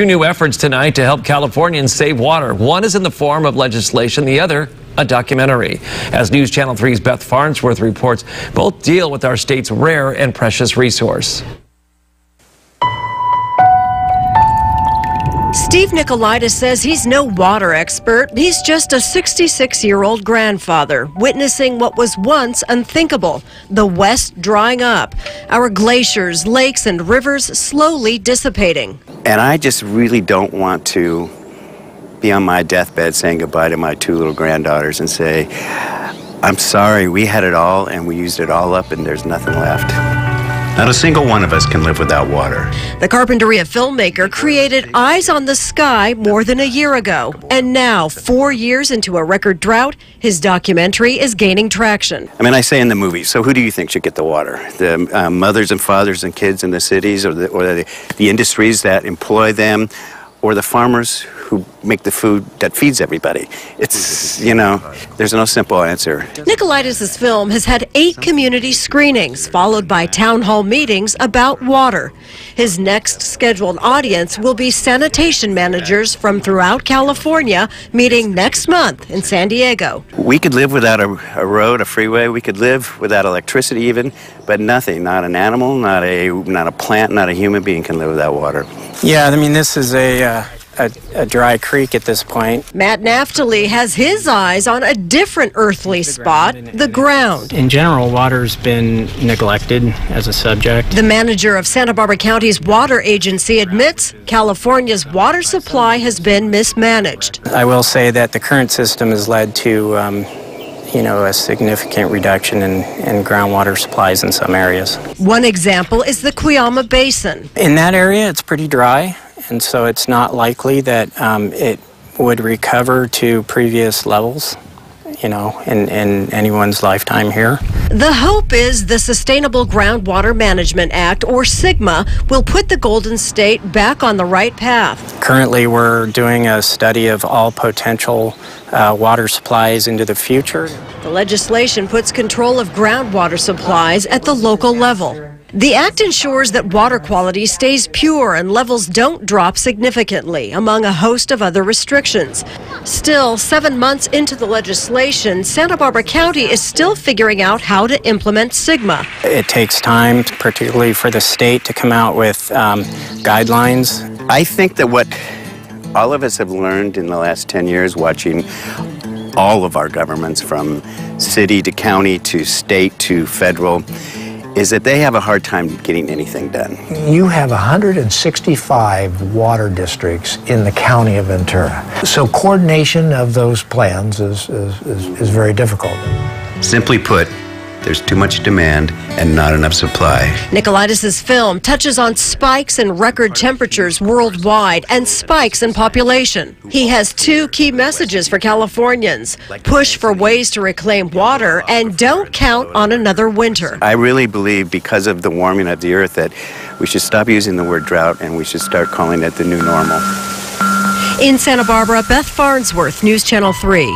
Two new efforts tonight to help Californians save water. One is in the form of legislation, the other a documentary. As News Channel 3's Beth Farnsworth reports, both deal with our state's rare and precious resource. Steve Nicolaides says he's no water expert. He's just a 66-year-old grandfather witnessing what was once unthinkable, the West drying up, our glaciers, lakes, and rivers slowly dissipating. And I just really don't want to be on my deathbed saying goodbye to my two little granddaughters and say, I'm sorry, we had it all and we used it all up and there's nothing left. Not a single one of us can live without water. The Carpinteria filmmaker created Eyes on the Sky more than a year ago. And now, 4 years into a record drought, his documentary is gaining traction. I mean, I say in the movie, so who do you think should get the water? The mothers and fathers and kids in the cities, or the industries that employ them, or the farmers who make the food that feeds everybody? It's, you know, there's no simple answer. Nicolaides' film has had 8 community screenings, followed by town hall meetings about water. His next scheduled audience will be sanitation managers from throughout California, meeting next month in San Diego. We could live without a road, a freeway. We could live without electricity even, but nothing, not an animal, not a plant, not a human being can live without water. Yeah, I mean, this is a dry creek at this point. Matt Naftali has his eyes on a different earthly spot, the ground. In general, water's been neglected as a subject. The manager of Santa Barbara County's water agency admits California's water supply has been mismanaged. I will say that the current system has led to a significant reduction in groundwater supplies in some areas. One example is the Cuyama Basin. In that area, it's pretty dry, and so it's not likely that it would recover to previous levels, in anyone's lifetime here. The hope is the Sustainable Groundwater Management Act, or SGMA, will put the Golden State back on the right path. Currently, we're doing a study of all potential water supplies into the future. The legislation puts control of groundwater supplies at the local level. The act ensures that water quality stays pure and levels don't drop significantly, among a host of other restrictions. Still, 7 months into the legislation, Santa Barbara County is still figuring out how to implement SGMA. It takes time, particularly for the state, to come out with guidelines. I think that what all of us have learned in the last 10 years watching all of our governments, from city to county to state to federal, is that they have a hard time getting anything done. You have 165 water districts in the county of Ventura. So coordination of those plans is very difficult. Simply put, there's too much demand and not enough supply. Nicolaides' film touches on spikes in record temperatures worldwide and spikes in population. He has 2 key messages for Californians: push for ways to reclaim water and don't count on another winter. I really believe, because of the warming of the earth, that we should stop using the word drought and we should start calling it the new normal. In Santa Barbara, Beth Farnsworth, News Channel 3.